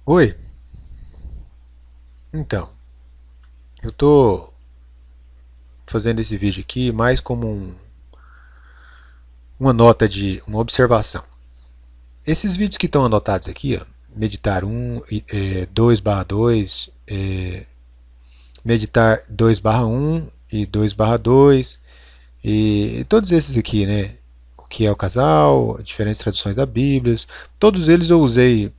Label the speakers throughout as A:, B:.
A: Oi, então, eu tô fazendo esse vídeo aqui mais como uma nota de uma observação. Esses vídeos que estão anotados aqui, ó, meditar 1, 2/2, meditar 2/1 e 2/2, e todos esses aqui, né? O que é o casal, diferentes traduções da Bíblia, todos eles eu usei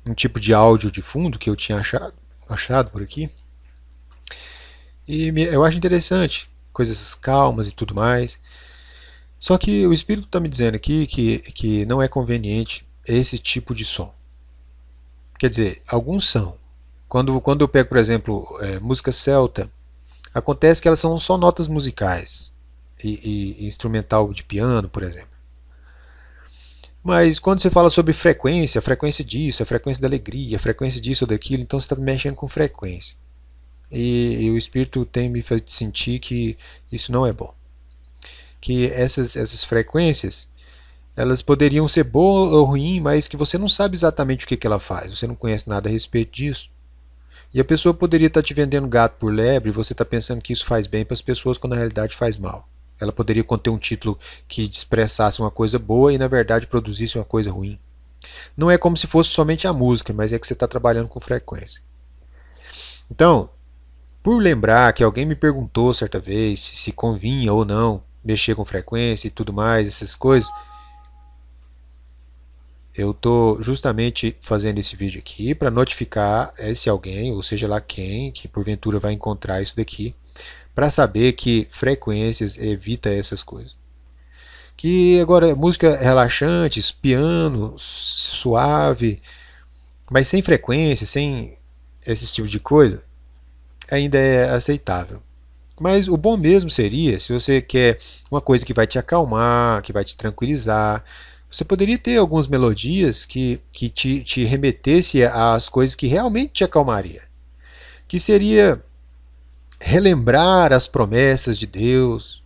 A: um tipo de áudio de fundo que eu tinha achado por aqui. E eu acho interessante, coisas calmas e tudo mais. Só que o Espírito está me dizendo aqui que não é conveniente esse tipo de som. Quer dizer, alguns são. Quando eu pego, por exemplo, música celta, acontece que elas são só notas musicais e instrumental de piano, por exemplo. Mas quando você fala sobre frequência, a frequência disso, a frequência da alegria, a frequência disso ou daquilo, então você está mexendo com frequência. E o Espírito tem me feito sentir que isso não é bom. Que essas frequências elas poderiam ser boas ou ruins, mas que você não sabe exatamente o que ela faz, você não conhece nada a respeito disso. E a pessoa poderia estar te vendendo gato por lebre e você está pensando que isso faz bem para as pessoas quando na realidade faz mal. Ela poderia conter um título que expressasse uma coisa boa e na verdade produzisse uma coisa ruim. Não é como se fosse somente a música, mas é que você está trabalhando com frequência. Então, por lembrar que alguém me perguntou certa vez se convinha ou não mexer com frequência e tudo mais, essas coisas, eu estou justamente fazendo esse vídeo aqui para notificar esse alguém, ou seja lá quem, que porventura vai encontrar isso daqui, para saber que frequências evita essas coisas. Que agora música relaxante, piano, suave, mas sem frequência, sem esse tipo de coisa, ainda é aceitável. Mas o bom mesmo seria, se você quer uma coisa que vai te acalmar, que vai te tranquilizar, você poderia ter algumas melodias que te remetesse às coisas que realmente te acalmaria. Que seria relembrar as promessas de Deus,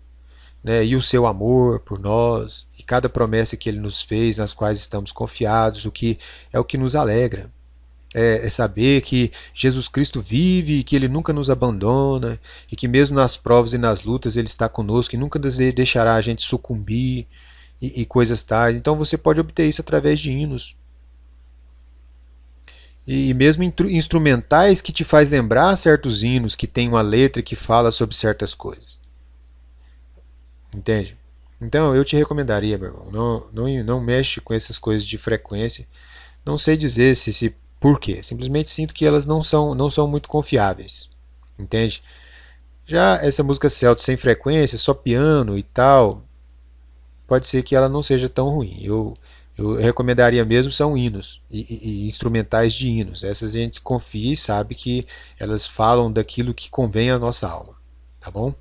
A: né, e o seu amor por nós, e cada promessa que Ele nos fez, nas quais estamos confiados, o que é o que nos alegra. É saber que Jesus Cristo vive e que Ele nunca nos abandona e que mesmo nas provas e nas lutas Ele está conosco e nunca deixará a gente sucumbir e coisas tais. Então você pode obter isso através de hinos e mesmo instrumentais que te faz lembrar certos hinos que tem uma letra que fala sobre certas coisas. Entende? Então eu te recomendaria, meu irmão, não mexe com essas coisas de frequência. Não sei dizer se por quê. Simplesmente sinto que elas não são muito confiáveis. Entende? Já essa música celta sem frequência, só piano e tal, pode ser que ela não seja tão ruim. Eu recomendaria mesmo são hinos e instrumentais de hinos. Essas a gente confia e sabe que elas falam daquilo que convém à nossa alma. Tá bom?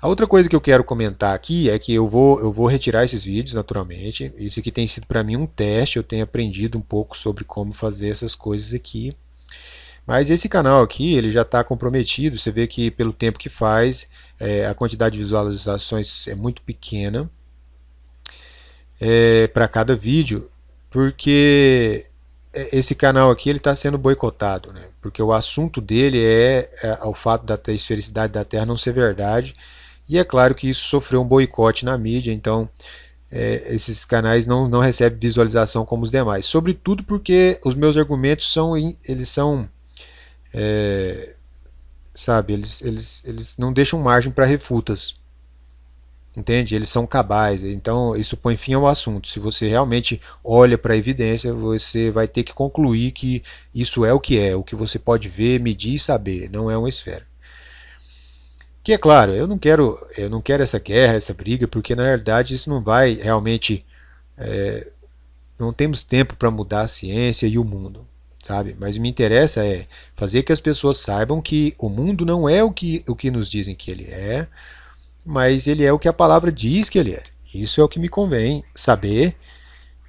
A: A outra coisa que eu quero comentar aqui é que eu vou retirar esses vídeos naturalmente. Isso aqui tem sido para mim um teste, eu tenho aprendido um pouco sobre como fazer essas coisas aqui. Mas esse canal aqui, ele já está comprometido, você vê que pelo tempo que faz, a quantidade de visualizações é muito pequena para cada vídeo, porque esse canal aqui ele está sendo boicotado, né? Porque o assunto dele é o fato da esfericidade da Terra não ser verdade, e é claro que isso sofreu um boicote na mídia, então esses canais não recebem visualização como os demais, sobretudo porque os meus argumentos são sabe, eles não deixam margem para refutas. Entende? Eles são cabais, então isso põe fim ao assunto. Se você realmente olha para a evidência, você vai ter que concluir que isso é, o que você pode ver, medir e saber, não é uma esfera. Que é claro, eu não quero essa guerra, essa briga, porque na realidade isso não vai realmente, não temos tempo para mudar a ciência e o mundo, sabe? Mas me interessa é fazer que as pessoas saibam que o mundo não é o que nos dizem que ele é, mas ele é o que a palavra diz que ele é. Isso é o que me convém saber,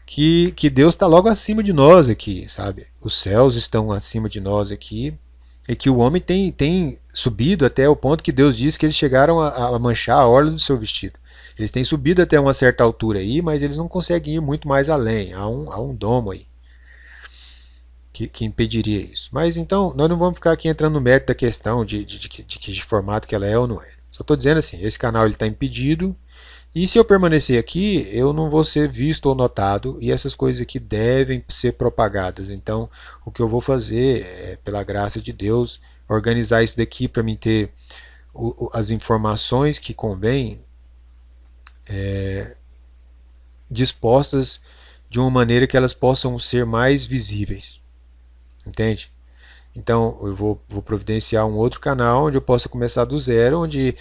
A: que Deus está logo acima de nós aqui, sabe? Os céus estão acima de nós aqui, e que o homem tem subido até o ponto que Deus diz que eles chegaram a manchar a orla do seu vestido. Eles têm subido até uma certa altura aí, mas eles não conseguem ir muito mais além. Há um domo aí. que impediria isso. Mas então, nós não vamos ficar aqui entrando no mérito da questão de formato que ela é ou não é. Só estou dizendo assim, esse canal está impedido, e se eu permanecer aqui, eu não vou ser visto ou notado, e essas coisas aqui devem ser propagadas. Então, o que eu vou fazer é, pela graça de Deus, organizar isso daqui para mim ter as informações que convém dispostas de uma maneira que elas possam ser mais visíveis. Entende? Então eu vou providenciar um outro canal onde eu possa começar do zero, onde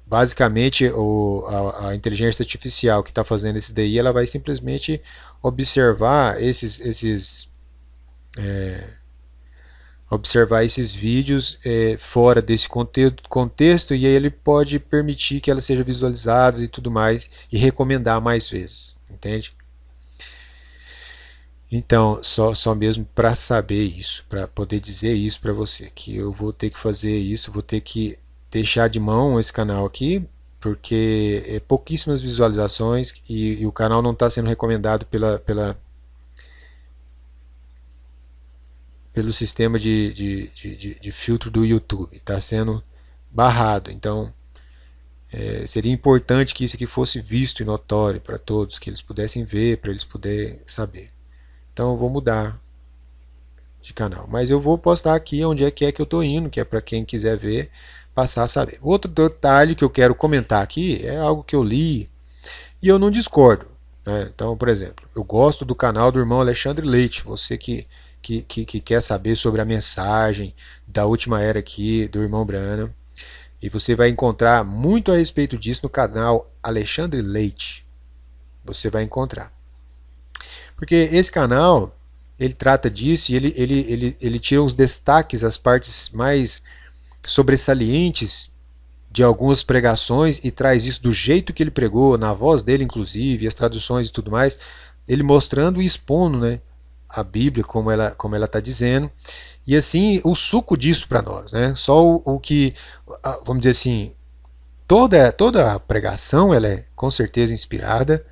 A: basicamente a inteligência artificial que está fazendo isso daí, ela vai simplesmente observar esses vídeos fora desse contexto, e aí ele pode permitir que ela seja visualizada e tudo mais, e recomendar mais vezes, entende? Então, só mesmo para saber isso, para poder dizer isso para você, que eu vou ter que fazer isso, vou ter que deixar de mão esse canal aqui, porque é pouquíssimas visualizações e o canal não está sendo recomendado pelo sistema de filtro do YouTube, está sendo barrado. Então, seria importante que isso aqui fosse visto e notório para todos, que eles pudessem ver, para eles poderem saber. Então, eu vou mudar de canal, mas eu vou postar aqui onde é que eu estou indo, que é para quem quiser ver, passar a saber. Outro detalhe que eu quero comentar aqui é algo que eu li e eu não discordo, né? Então, por exemplo, eu gosto do canal do irmão Alexandre Leite. Você que quer saber sobre a mensagem da última era aqui do irmão Branham, e você vai encontrar muito a respeito disso no canal Alexandre Leite. Você vai encontrar. Porque esse canal, ele trata disso e ele tira os destaques, as partes mais sobressalientes de algumas pregações, e traz isso do jeito que ele pregou, na voz dele inclusive, as traduções e tudo mais, ele mostrando e expondo, né, a Bíblia como ela está dizendo, e assim o suco disso para nós, né? Só o que, vamos dizer assim, toda a pregação ela é com certeza inspirada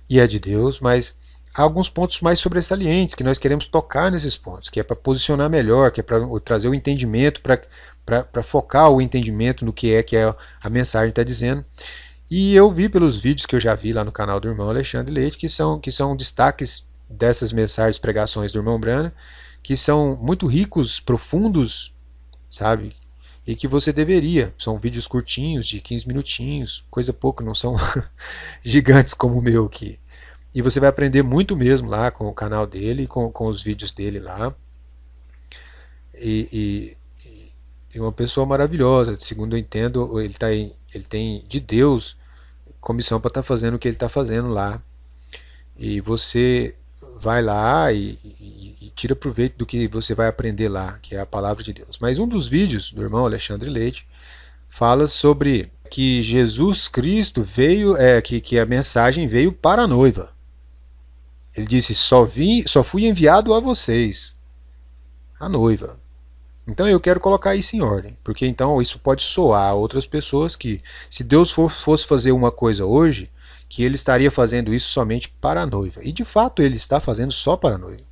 A: e é de Deus, mas há alguns pontos mais sobressalientes que nós queremos tocar nesses pontos, que é para posicionar melhor, que é para trazer o entendimento, para focar o entendimento no que é a mensagem está dizendo. E eu vi pelos vídeos que eu já vi lá no canal do irmão Alexandre Leite, que são destaques dessas mensagens, pregações do irmão Branham, que são muito ricos, profundos, sabe? E que você deveria. São vídeos curtinhos, de 15 minutinhos, coisa pouca, não são gigantes como o meu aqui. E você vai aprender muito mesmo lá com o canal dele, com os vídeos dele lá. E uma pessoa maravilhosa, segundo eu entendo, ele tem de Deus comissão para estar fazendo o que ele está fazendo lá. E você vai lá e tira proveito do que você vai aprender lá, que é a palavra de Deus. Mas um dos vídeos do irmão Alexandre Leite fala sobre que Jesus Cristo veio, que a mensagem veio para a noiva. Ele disse, só fui enviado a vocês, a noiva. Então eu quero colocar isso em ordem, porque então isso pode soar a outras pessoas que, se Deus fosse fazer uma coisa hoje, que ele estaria fazendo isso somente para a noiva. E de fato ele está fazendo só para a noiva.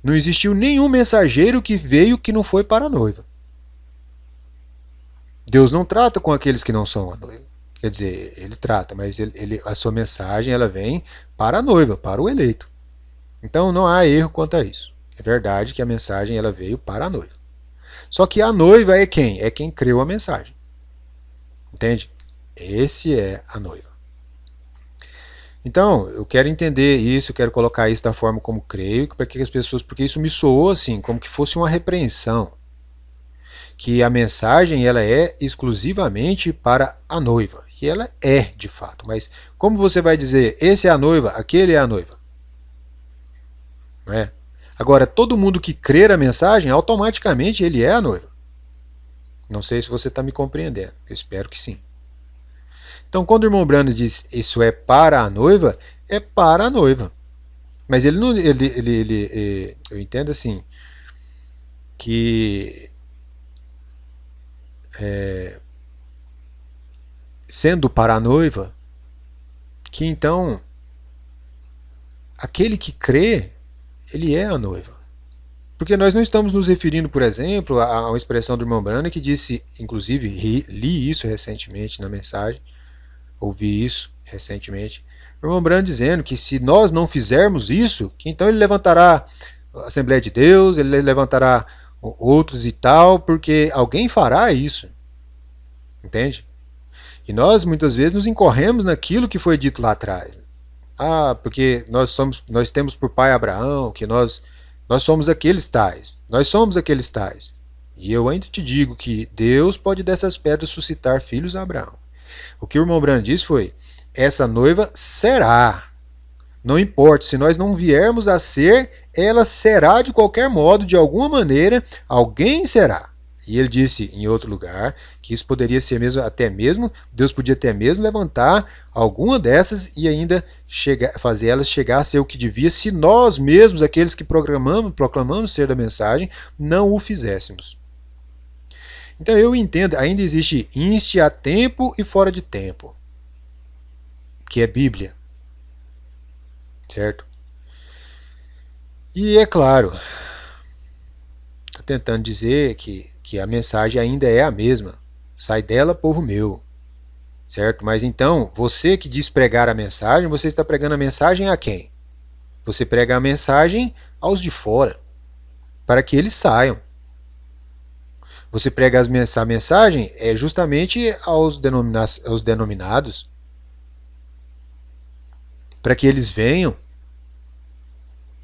A: Não existiu nenhum mensageiro que veio que não foi para a noiva. Deus não trata com aqueles que não são a noiva. Quer dizer, ele trata, mas a sua mensagem ela vem para a noiva, para o eleito. Então não há erro quanto a isso. É verdade que a mensagem ela veio para a noiva. Só que a noiva é quem? É quem creu a mensagem. Entende? Esse é a noiva. Então, eu quero entender isso, eu quero colocar isso da forma como creio, para que as pessoas, porque isso me soou assim, como que fosse uma repreensão, que a mensagem ela é exclusivamente para a noiva, e ela é de fato, mas como você vai dizer, esse é a noiva, aquele é a noiva? Não é? Agora, todo mundo que crer a mensagem, automaticamente ele é a noiva. Não sei se você está me compreendendo, eu espero que sim. Então, quando o irmão Branham diz isso é para a noiva, é para a noiva. Mas ele não, eu entendo assim que sendo para a noiva, que então aquele que crê, ele é a noiva. Porque nós não estamos nos referindo, por exemplo, a uma expressão do irmão Branham que disse, inclusive li isso recentemente na mensagem, ouvi isso recentemente, o irmão Branham dizendo que se nós não fizermos isso, que então ele levantará a Assembleia de Deus, ele levantará outros e tal, porque alguém fará isso. Entende? E nós muitas vezes nos incorremos naquilo que foi dito lá atrás. Ah, porque nós temos por pai Abraão, que nós somos aqueles tais. Nós somos aqueles tais. E eu ainda te digo que Deus pode dessas pedras suscitar filhos a Abraão. O que o irmão Branham disse foi: essa noiva será. Não importa, se nós não viermos a ser, ela será de qualquer modo, de alguma maneira, alguém será. E ele disse em outro lugar que isso poderia ser mesmo, até mesmo, Deus podia até mesmo levantar alguma dessas e ainda fazer elas chegar a ser o que devia, se nós mesmos, aqueles que proclamamos ser da mensagem, não o fizéssemos. Então eu entendo, ainda existe inste a tempo e fora de tempo, que é Bíblia. Certo? E é claro, está tentando dizer que a mensagem ainda é a mesma. Sai dela, povo meu. Certo? Mas então, você que diz pregar a mensagem, você está pregando a mensagem a quem? Você prega a mensagem aos de fora, para que eles saiam. Você prega a mensagem justamente aos denominados, para que eles venham.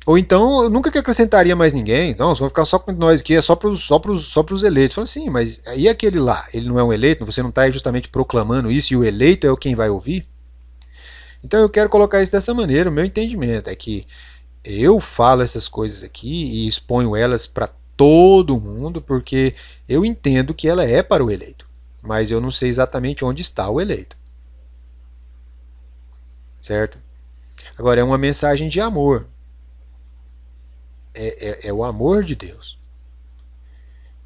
A: Ou então, eu nunca que acrescentaria mais ninguém. Não, vão ficar só com nós aqui, é só para os eleitos. Fala assim, mas e aquele lá? Ele não é um eleito? Você não está justamente proclamando isso e o eleito é quem vai ouvir? Então eu quero colocar isso dessa maneira. O meu entendimento é que eu falo essas coisas aqui e exponho elas para todo mundo porque eu entendo que ela é para o eleito. Mas eu não sei exatamente onde está o eleito. Certo? Agora, é uma mensagem de amor. É o amor de Deus.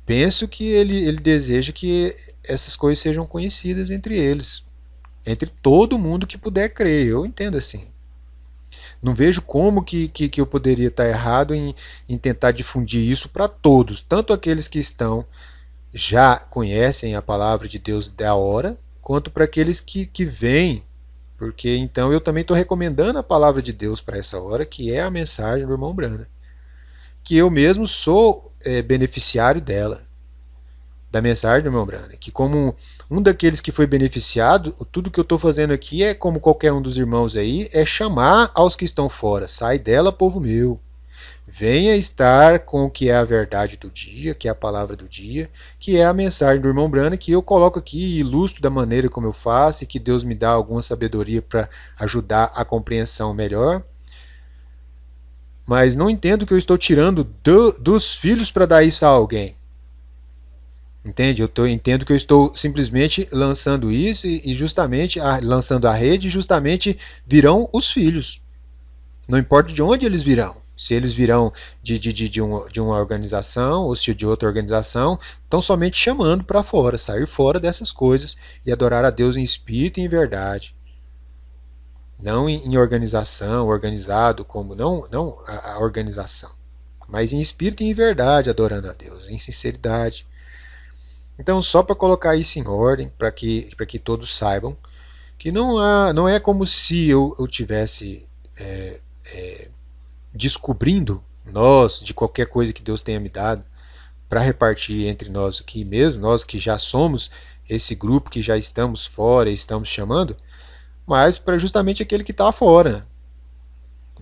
A: Penso que ele deseja que essas coisas sejam conhecidas entre eles, entre todo mundo que puder crer. Eu entendo assim. Não vejo como que eu poderia estar errado em tentar difundir isso para todos, tanto aqueles que já conhecem a palavra de Deus da hora, quanto para aqueles que vêm, porque então eu também estou recomendando a palavra de Deus para essa hora, que é a mensagem do irmão Branham, que eu mesmo sou beneficiário dela, da mensagem do irmão Branham, que como um daqueles que foi beneficiado, tudo que eu estou fazendo aqui é como qualquer um dos irmãos aí, é chamar aos que estão fora, sai dela, povo meu, venha estar com o que é a verdade do dia, que é a palavra do dia, que é a mensagem do irmão Branham, que eu coloco aqui e ilustro da maneira como eu faço, e que Deus me dá alguma sabedoria para ajudar a compreensão melhor. Mas não entendo que eu estou tirando dos filhos para dar isso a alguém. Entende? Entendo que eu estou simplesmente lançando isso e justamente lançando a rede, justamente virão os filhos. Não importa de onde eles virão. Se eles virão de uma organização ou se de outra organização, estão somente chamando para fora, sair fora dessas coisas e adorar a Deus em espírito e em verdade. Não em organização, organizado, como não a organização, mas em espírito e em verdade, adorando a Deus, em sinceridade. Então, só para colocar isso em ordem, para que todos saibam que não é como se eu tivesse descobrindo nós de qualquer coisa que Deus tenha me dado para repartir entre nós aqui mesmo, nós que já somos esse grupo que já estamos fora e estamos chamando, mas para justamente aquele que está fora.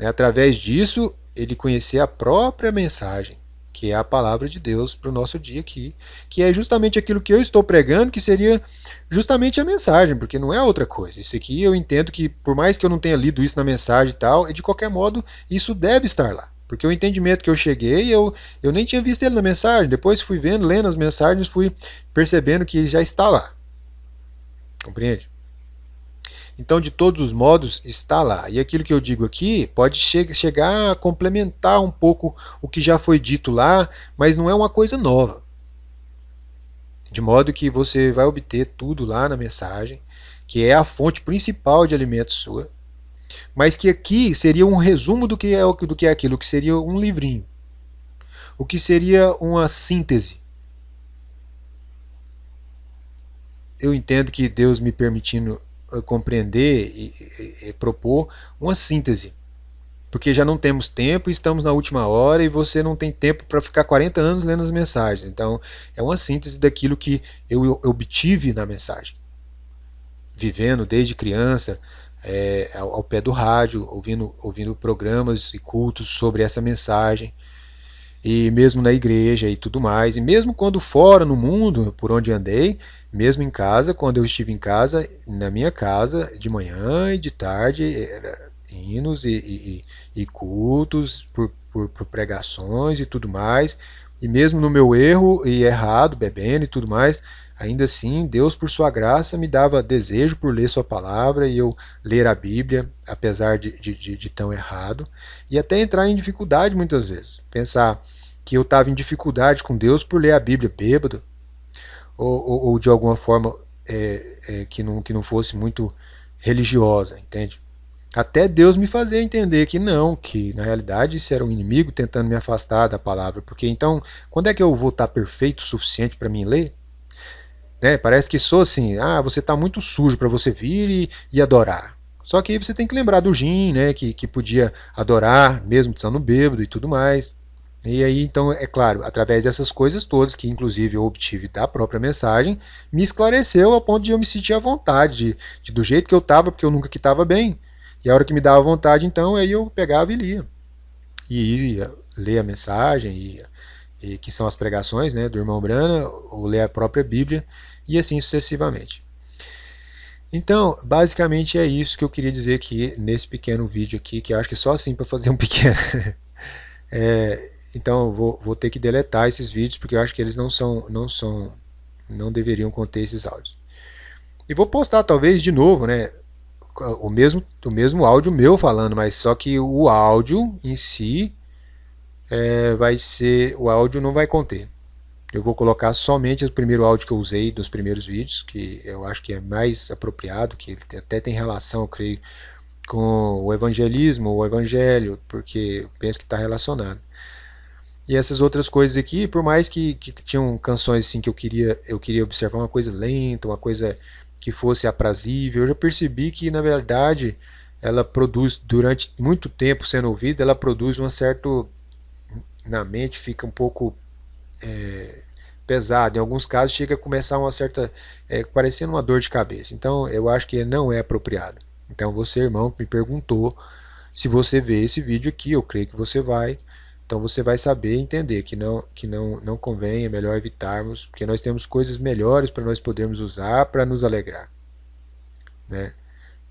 A: Através disso, ele conhecer a própria mensagem, que é a palavra de Deus para o nosso dia aqui, que é justamente aquilo que eu estou pregando, que seria justamente a mensagem, porque não é outra coisa. Isso aqui eu entendo que, por mais que eu não tenha lido isso na mensagem e tal, de qualquer modo, isso deve estar lá. Porque o entendimento que eu cheguei, eu nem tinha visto ele na mensagem, depois fui lendo as mensagens, fui percebendo que ele já está lá. Compreende? Então, de todos os modos, está lá. E aquilo que eu digo aqui pode chegar a complementar um pouco o que já foi dito lá, mas não é uma coisa nova. De modo que você vai obter tudo lá na mensagem, que é a fonte principal de alimento sua, mas que aqui seria um resumo do que é aquilo, que seria um livrinho. o que seria uma síntese. Eu entendo que Deus me permitindo compreender e propor uma síntese, porque já não temos tempo, estamos na última hora e você não tem tempo para ficar 40 anos lendo as mensagens. Então é uma síntese daquilo que eu obtive na mensagem, vivendo desde criança, ao pé do rádio, ouvindo programas e cultos sobre essa mensagem, e mesmo na igreja e tudo mais, e mesmo quando fora no mundo, por onde andei, mesmo em casa, quando eu estive em casa, na minha casa, de manhã e de tarde, era hinos e cultos por pregações e tudo mais, e mesmo no meu erro e errado, bebendo e tudo mais, ainda assim, Deus, por sua graça, me dava desejo por ler sua palavra e eu ler a Bíblia, apesar de tão errado, e até entrar em dificuldade muitas vezes. Pensar que eu estava em dificuldade com Deus por ler a Bíblia bêbado, ou de alguma forma que não fosse muito religiosa, entende? Até Deus me fazia entender que não, que na realidade isso era um inimigo tentando me afastar da palavra, porque então, quando é que eu vou estar perfeito o suficiente para mim ler? Né? Parece que sou assim, você está muito sujo para você vir e adorar. Só que aí você tem que lembrar do Jim, né, que podia adorar, mesmo estando bêbado e tudo mais. E aí, então, é claro, através dessas coisas todas, que inclusive eu obtive da própria mensagem, me esclareceu ao ponto de eu me sentir à vontade, do jeito que eu estava, porque eu nunca que estava bem. E a hora que me dava vontade, então, aí eu pegava e lia. E ia ler a mensagem, e que são as pregações, né, do irmão Brana, ou ler a própria Bíblia, e assim sucessivamente. Então, basicamente é isso que eu queria dizer aqui nesse pequeno vídeo aqui, que eu acho que é só assim para fazer um pequeno... Então, eu vou ter que deletar esses vídeos, porque eu acho que eles não deveriam conter esses áudios. E vou postar talvez de novo, né, o mesmo áudio meu falando, mas só que o áudio em si vai ser, o áudio não vai conter. Eu vou colocar somente o primeiro áudio que eu usei dos primeiros vídeos, que eu acho que é mais apropriado, que ele até tem relação, eu creio, com o evangelismo, o evangelho, porque eu penso que está relacionado. E essas outras coisas aqui, por mais que tinham canções assim que eu queria observar uma coisa lenta, uma coisa que fosse aprazível, eu já percebi que na verdade ela produz, durante muito tempo sendo ouvida, ela produz um certo, na mente fica um pouco pesado, em alguns casos chega a começar uma certa, parecendo uma dor de cabeça. Então eu acho que não é apropriado. Então você, irmão, me perguntou se você vê esse vídeo aqui, eu creio que você vai. Então você vai saber e entender que não convém, é melhor evitarmos, porque nós temos coisas melhores para nós podermos usar para nos alegrar. Né?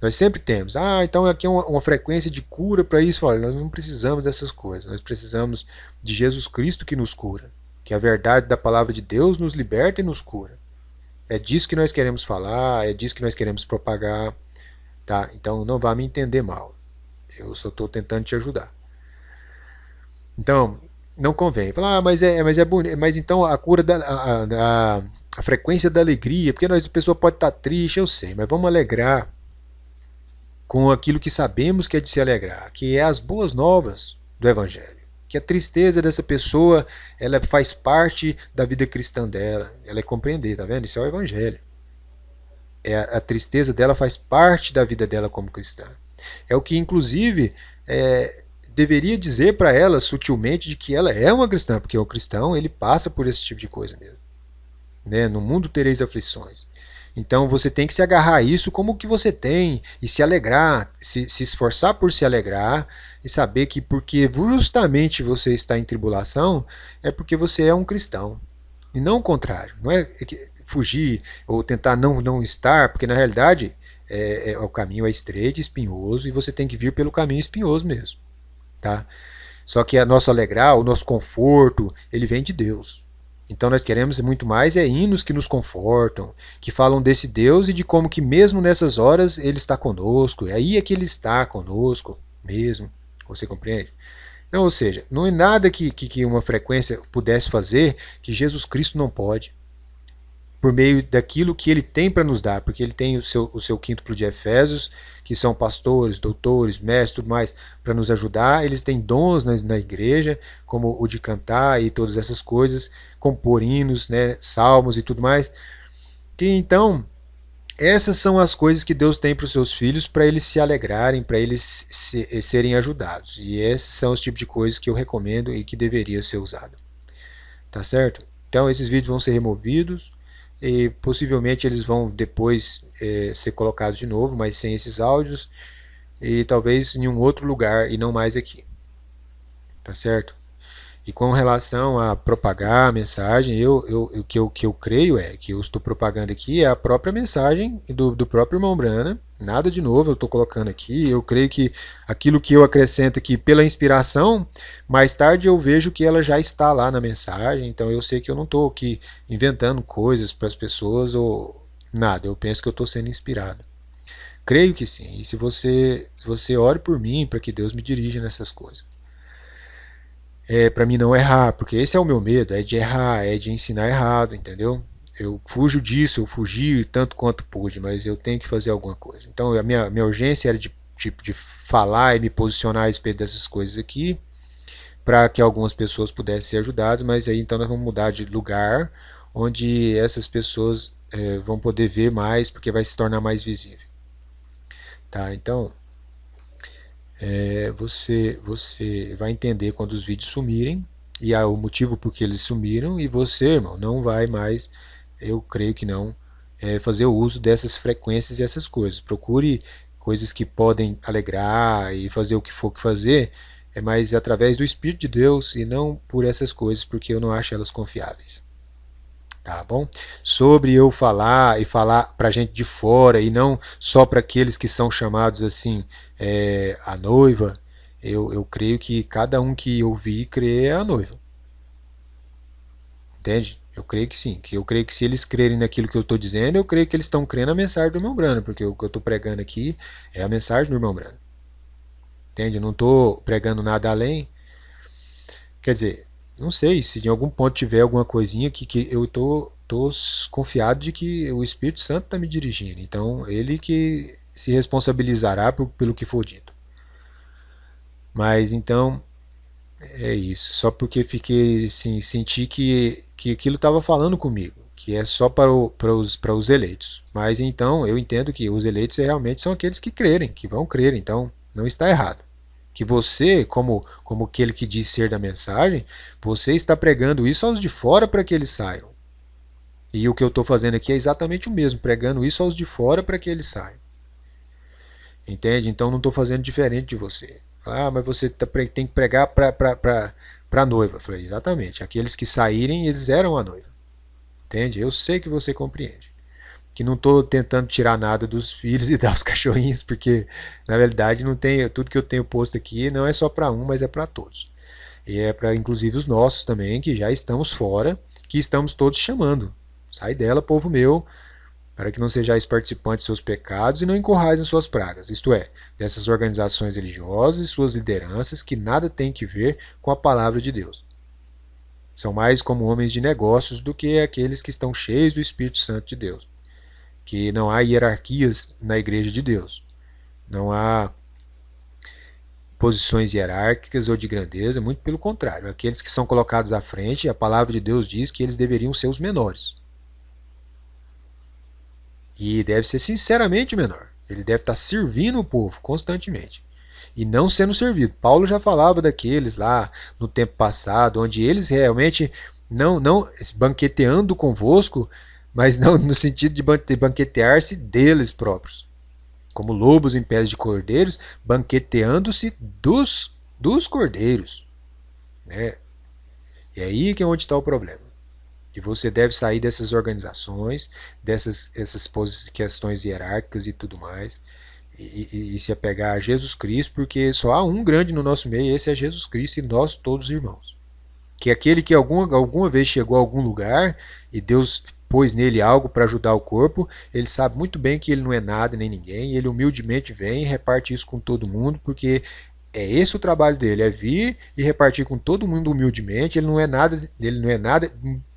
A: Nós sempre temos, então aqui é uma frequência de cura para isso. Olha, nós não precisamos dessas coisas, nós precisamos de Jesus Cristo que nos cura, que a verdade da palavra de Deus nos liberta e nos cura. É disso que nós queremos falar, é disso que nós queremos propagar. Tá? Então não vá me entender mal, eu só estou tentando te ajudar. Então, não convém. Falar, mas é bonito. Mas então a cura a frequência da alegria, porque a pessoa pode estar triste, eu sei, mas vamos alegrar com aquilo que sabemos que é de se alegrar, que é as boas novas do Evangelho. Que a tristeza dessa pessoa, ela faz parte da vida cristã dela. Ela é compreender, tá vendo? Isso é o Evangelho. A tristeza dela faz parte da vida dela como cristã. É o que, inclusive, deveria dizer para ela sutilmente de que ela é uma cristã, porque o cristão ele passa por esse tipo de coisa mesmo. Né? No mundo tereis aflições. Então você tem que se agarrar a isso como o que você tem e se alegrar, se esforçar por se alegrar e saber que porque justamente você está em tribulação é porque você é um cristão e não o contrário. Não é fugir ou tentar não estar, porque na realidade o caminho é estreito, espinhoso e você tem que vir pelo caminho espinhoso mesmo. Tá? Só que a nosso alegrar, o nosso conforto, ele vem de Deus. Então nós queremos muito mais hinos que nos confortam, que falam desse Deus e de como que mesmo nessas horas Ele está conosco, aí é que Ele está conosco mesmo, você compreende? Então, ou seja, não é nada que uma frequência pudesse fazer que Jesus Cristo não pode. por meio daquilo que ele tem para nos dar, porque ele tem o seu quíntuplo de Efésios, que são pastores, doutores, mestres, tudo mais, para nos ajudar. Eles têm dons na igreja, como o de cantar e todas essas coisas, compor hinos, né, salmos e tudo mais. E então, essas são as coisas que Deus tem para os seus filhos, para eles se alegrarem, para eles serem ajudados. E esses são os tipos de coisas que eu recomendo e que deveria ser usado. Tá certo? Então esses vídeos vão ser removidos e possivelmente eles vão depois ser colocados de novo, mas sem esses áudios, e talvez em um outro lugar e não mais aqui. Tá certo? E com relação a propagar a mensagem, o que eu creio é que eu estou propagando aqui é a própria mensagem do próprio irmão Branham, nada de novo eu estou colocando aqui. Eu creio que aquilo que eu acrescento aqui pela inspiração, mais tarde eu vejo que ela já está lá na mensagem, então eu sei que eu não estou aqui inventando coisas para as pessoas ou nada, eu penso que eu estou sendo inspirado. Creio que sim, e se você ore por mim para que Deus me dirija nessas coisas. Para mim não errar, porque esse é o meu medo, é de errar, é de ensinar errado, entendeu? Eu fujo disso, eu fugi tanto quanto pude, mas eu tenho que fazer alguma coisa. Então a minha urgência era de falar e me posicionar a respeito dessas coisas aqui, para que algumas pessoas pudessem ser ajudadas, mas aí então nós vamos mudar de lugar, onde essas pessoas vão poder ver mais, porque vai se tornar mais visível. Tá, então você vai entender quando os vídeos sumirem e há o motivo por que eles sumiram, e você, irmão, não vai mais, eu creio que não, fazer o uso dessas frequências e essas coisas. Procure coisas que podem alegrar e fazer o que for que fazer, mas através do Espírito de Deus e não por essas coisas, porque eu não acho elas confiáveis. Tá bom? Sobre eu falar e falar para gente de fora e não só para aqueles que são chamados assim a noiva, eu creio que cada um que ouvir e crer é a noiva. Entende? Eu creio que sim. Eu creio que se eles crerem naquilo que eu estou dizendo, eu creio que eles estão crendo na mensagem do irmão Branham, porque o que eu estou pregando aqui é a mensagem do irmão Branham. Entende? Eu não estou pregando nada além. Quer dizer, não sei se em algum ponto tiver alguma coisinha que eu tô confiado de que o Espírito Santo está me dirigindo. Então, ele que se responsabilizará pelo que for dito. Mas então, é isso. Só porque fiquei assim, senti que aquilo estava falando comigo, que é só para os eleitos. Mas então, eu entendo que os eleitos realmente são aqueles que crerem, que vão crer. Então, não está errado. Que você, como aquele que diz ser da mensagem, você está pregando isso aos de fora para que eles saiam. E o que eu estou fazendo aqui é exatamente o mesmo, pregando isso aos de fora para que eles saiam. Entende? Então não estou fazendo diferente de você. Ah, mas você tem que pregar para a noiva. Eu falei, exatamente, aqueles que saírem, eles eram a noiva. Entende? Eu sei que você compreende. Que não estou tentando tirar nada dos filhos e dar aos cachorrinhos, porque na verdade não tem, tudo que eu tenho posto aqui não é só para um, mas é para todos. E é para inclusive os nossos também, que já estamos fora, que estamos todos chamando. Sai dela, povo meu, para que não sejais participantes de seus pecados e não incorrais em suas pragas, isto é, dessas organizações religiosas e suas lideranças que nada têm que ver com a palavra de Deus. São mais como homens de negócios do que aqueles que estão cheios do Espírito Santo de Deus. Que não há hierarquias na igreja de Deus. Não há posições hierárquicas ou de grandeza, muito pelo contrário. Aqueles que são colocados à frente, a palavra de Deus diz que eles deveriam ser os menores. E deve ser sinceramente menor. Ele deve estar servindo o povo constantemente. E não sendo servido. Paulo já falava daqueles lá no tempo passado, onde eles realmente não banqueteando convosco, mas não no sentido de banquetear-se deles próprios. Como lobos em pés de cordeiros, banqueteando-se dos cordeiros. Né? E aí que é onde está o problema. E você deve sair dessas organizações, essas questões hierárquicas e tudo mais, e se apegar a Jesus Cristo, porque só há um grande no nosso meio, esse é Jesus Cristo, e nós todos irmãos. Que aquele que alguma vez chegou a algum lugar e Deus pôs nele algo para ajudar o corpo, ele sabe muito bem que ele não é nada nem ninguém, e ele humildemente vem e reparte isso com todo mundo, porque é esse o trabalho dele, é vir e repartir com todo mundo humildemente. Ele não é nada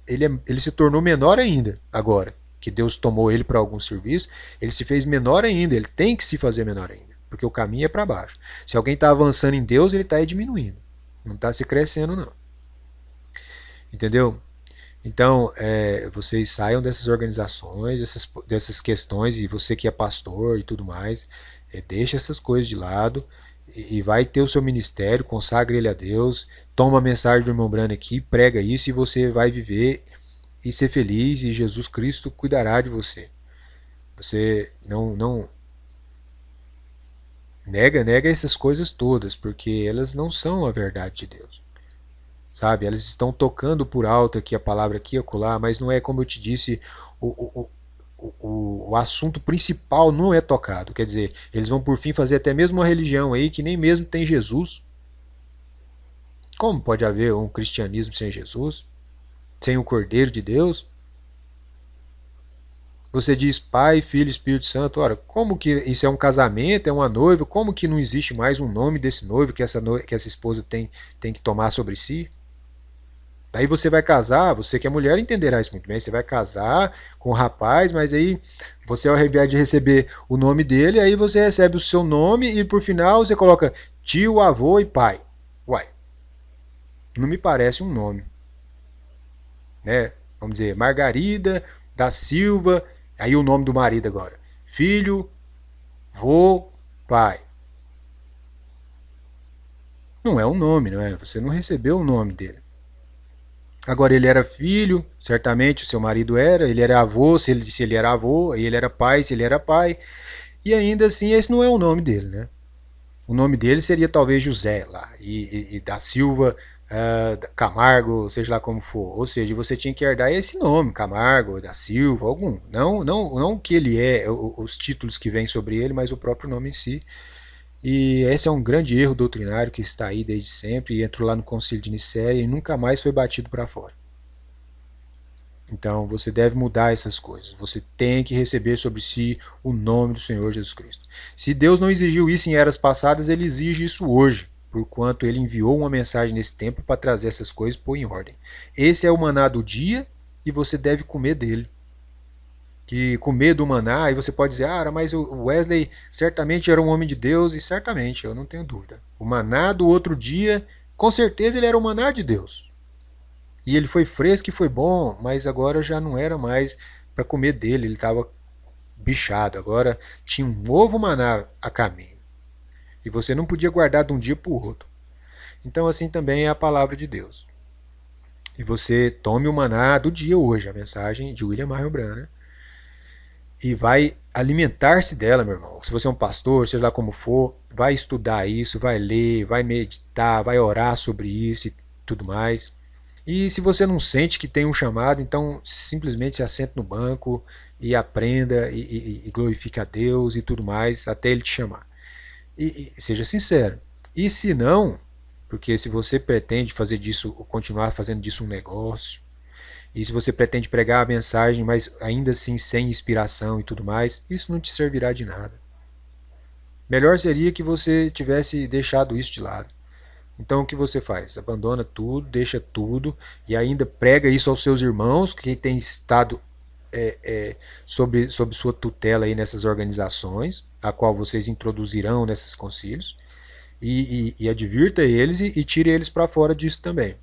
A: ele se tornou menor ainda agora, que Deus tomou ele para algum serviço, ele se fez menor ainda, ele tem que se fazer menor ainda, porque o caminho é para baixo. Se alguém está avançando em Deus, ele está diminuindo, não está se crescendo não. Entendeu? Então, vocês saiam dessas organizações, dessas questões, e você que é pastor e tudo mais, deixa essas coisas de lado e vai ter o seu ministério, consagre ele a Deus, toma a mensagem do irmão Brano aqui, prega isso e você vai viver e ser feliz e Jesus Cristo cuidará de você. Você não nega essas coisas todas, porque elas não são a verdade de Deus. Sabe? Elas estão tocando por alto aqui a palavra aqui e acolá, mas não é, como eu te disse, o assunto principal não é tocado. Quer dizer, eles vão por fim fazer até mesmo uma religião aí que nem mesmo tem Jesus. Como pode haver um cristianismo sem Jesus? Sem o Cordeiro de Deus? Você diz Pai, Filho e Espírito Santo. Ora, como que isso é um casamento, é uma noiva? Como que não existe mais um nome desse noivo que essa esposa tem que tomar sobre si? Daí você vai casar, você que é mulher entenderá isso muito bem, você vai casar com o rapaz, mas aí você, ao invés de receber o nome dele, aí você recebe o seu nome e por final você coloca tio, avô e pai. Uai, não me parece um nome, né? Vamos dizer, Margarida da Silva, aí o nome do marido agora, filho, vô, pai. Não é um nome, não é? Você não recebeu o nome dele. Agora, ele era filho, certamente o seu marido era, ele era avô, se ele era avô, ele era pai, se ele era pai, e ainda assim esse não é o nome dele, né? O nome dele seria talvez José lá, e da Silva, Camargo, seja lá como for. Ou seja, você tinha que herdar esse nome, Camargo, da Silva, algum. Não o que ele é, os títulos que vêm sobre ele, mas o próprio nome em si. E esse é um grande erro doutrinário que está aí desde sempre e entrou lá no Concílio de Nicéia e nunca mais foi batido para fora. Então você deve mudar essas coisas. Você tem que receber sobre si o nome do Senhor Jesus Cristo. Se Deus não exigiu isso em eras passadas, ele exige isso hoje, porquanto ele enviou uma mensagem nesse tempo para trazer essas coisas e pôr em ordem. Esse é o maná do dia e você deve comer dele. Que comer do maná, e você pode dizer, mas o Wesley certamente era um homem de Deus, e certamente, eu não tenho dúvida. O maná do outro dia, com certeza ele era o maná de Deus. E ele foi fresco e foi bom, mas agora já não era mais para comer dele, ele estava bichado, agora tinha um novo maná a caminho. E você não podia guardar de um dia para o outro. Então assim também é a palavra de Deus. E você tome o maná do dia hoje, a mensagem de William Marion Branham, e vai alimentar-se dela, meu irmão. Se você é um pastor, seja lá como for, vai estudar isso, vai ler, vai meditar, vai orar sobre isso e tudo mais. E se você não sente que tem um chamado, então simplesmente se assente no banco e aprenda e glorifique a Deus e tudo mais, até Ele te chamar. E seja sincero. E se não, porque se você pretende fazer disso, ou continuar fazendo disso um negócio, e se você pretende pregar a mensagem, mas ainda assim sem inspiração e tudo mais, isso não te servirá de nada. Melhor seria que você tivesse deixado isso de lado. Então o que você faz? Abandona tudo, deixa tudo e ainda prega isso aos seus irmãos que têm estado sob sua tutela aí nessas organizações, a qual vocês introduzirão nesses concílios, e advirta eles e tire eles para fora disso também.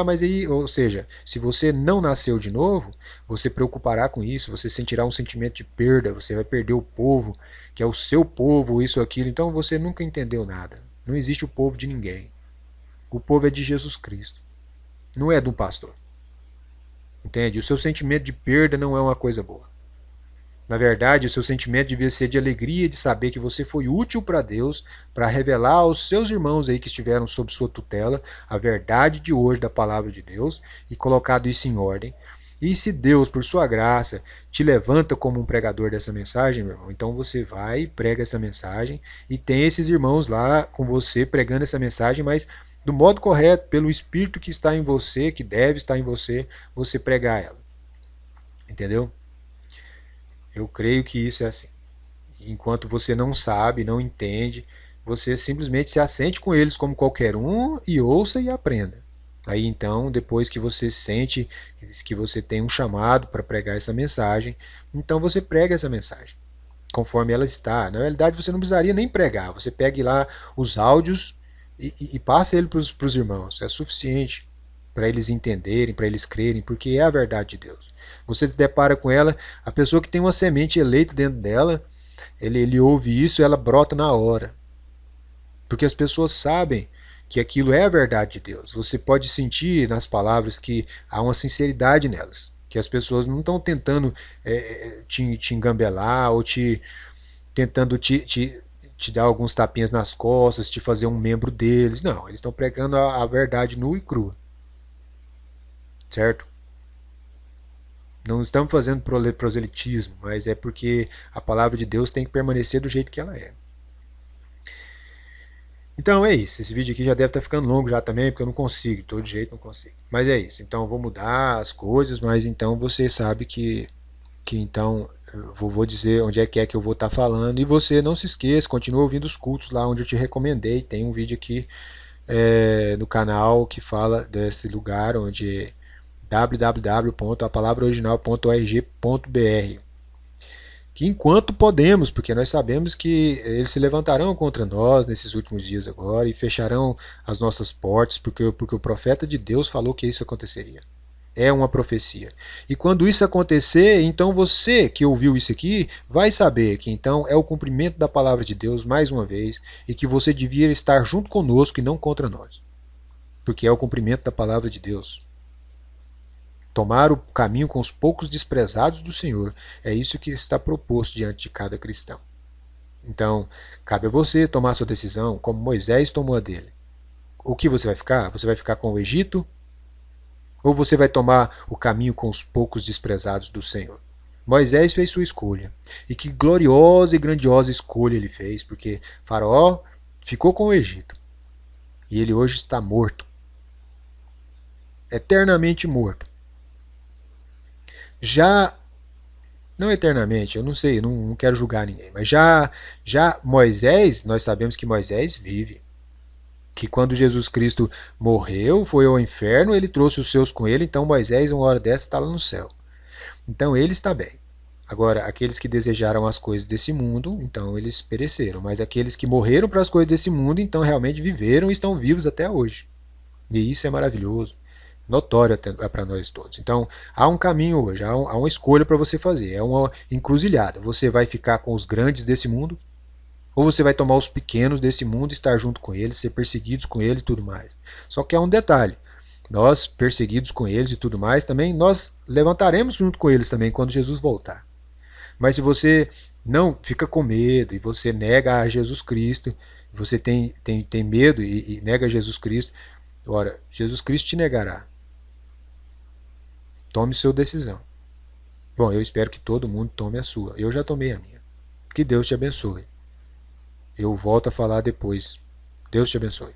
A: Mas aí, ou seja, se você não nasceu de novo, você preocupará com isso, você sentirá um sentimento de perda, você vai perder o povo, que é o seu povo, isso ou aquilo, então você nunca entendeu nada. Não existe o povo de ninguém. O povo é de Jesus Cristo, não é do pastor. Entende? O seu sentimento de perda não é uma coisa boa. Na verdade, o seu sentimento devia ser de alegria de saber que você foi útil para Deus, para revelar aos seus irmãos aí que estiveram sob sua tutela a verdade de hoje da palavra de Deus e colocado isso em ordem. E se Deus, por sua graça, te levanta como um pregador dessa mensagem, meu irmão, então você vai e prega essa mensagem e tem esses irmãos lá com você pregando essa mensagem, mas do modo correto, pelo Espírito que está em você, que deve estar em você, você pregar ela. Entendeu? Eu creio que isso é assim. Enquanto você não sabe, não entende, você simplesmente se assente com eles como qualquer um e ouça e aprenda. Aí então, depois que você sente que você tem um chamado para pregar essa mensagem, então você prega essa mensagem, conforme ela está. Na realidade, você não precisaria nem pregar, você pegue lá os áudios e passe ele para os irmãos, é suficiente para eles entenderem, para eles crerem, porque é a verdade de Deus. Você se depara com ela, a pessoa que tem uma semente eleita dentro dela, ele ouve isso e ela brota na hora. Porque as pessoas sabem que aquilo é a verdade de Deus. Você pode sentir nas palavras que há uma sinceridade nelas. Que as pessoas não estão tentando te engambelar ou tentando te dar alguns tapinhas nas costas, te fazer um membro deles. Não, eles estão pregando a verdade nua e crua. Certo? Não estamos fazendo proselitismo, mas é porque a palavra de Deus tem que permanecer do jeito que ela é. Então é isso, esse vídeo aqui já deve estar ficando longo já também, porque eu não consigo, de todo jeito não consigo. Mas é isso, então eu vou mudar as coisas, mas então você sabe que então eu vou dizer onde é que eu vou estar falando. E você não se esqueça, continue ouvindo os cultos lá onde eu te recomendei. Tem um vídeo aqui no canal que fala desse lugar, onde é www.apalavraoriginal.org.br, que enquanto podemos, porque nós sabemos que eles se levantarão contra nós nesses últimos dias agora e fecharão as nossas portas, porque o profeta de Deus falou que isso aconteceria. É uma profecia. E quando isso acontecer, então você que ouviu isso aqui vai saber que então é o cumprimento da palavra de Deus mais uma vez e que você devia estar junto conosco e não contra nós, porque é o cumprimento da palavra de Deus. Tomar o caminho com os poucos desprezados do Senhor. É isso que está proposto diante de cada cristão. Então, cabe a você tomar a sua decisão, como Moisés tomou a dele. O que você vai ficar? Você vai ficar com o Egito? Ou você vai tomar o caminho com os poucos desprezados do Senhor? Moisés fez sua escolha. E que gloriosa e grandiosa escolha ele fez, porque Faraó ficou com o Egito. E ele hoje está morto. Eternamente morto. Já, não eternamente, eu não sei, não quero julgar ninguém, mas já Moisés, nós sabemos que Moisés vive. Que quando Jesus Cristo morreu, foi ao inferno, ele trouxe os seus com ele, então Moisés, uma hora dessa, está lá no céu. Então ele está bem. Agora, aqueles que desejaram as coisas desse mundo, então eles pereceram. Mas aqueles que morreram para as coisas desse mundo, então realmente viveram e estão vivos até hoje. E isso é maravilhoso. Notório para nós todos. Então, há um caminho hoje, há uma escolha para você fazer, é uma encruzilhada. Você vai ficar com os grandes desse mundo, ou você vai tomar os pequenos desse mundo, estar junto com eles, ser perseguidos com eles e tudo mais. Só que há um detalhe, nós perseguidos com eles e tudo mais, também nós levantaremos junto com eles também quando Jesus voltar. Mas se você não fica com medo e você nega a Jesus Cristo, você tem medo e nega a Jesus Cristo, ora, Jesus Cristo te negará. Tome sua decisão. Bom, eu espero que todo mundo tome a sua. Eu já tomei a minha. Que Deus te abençoe. Eu volto a falar depois. Deus te abençoe.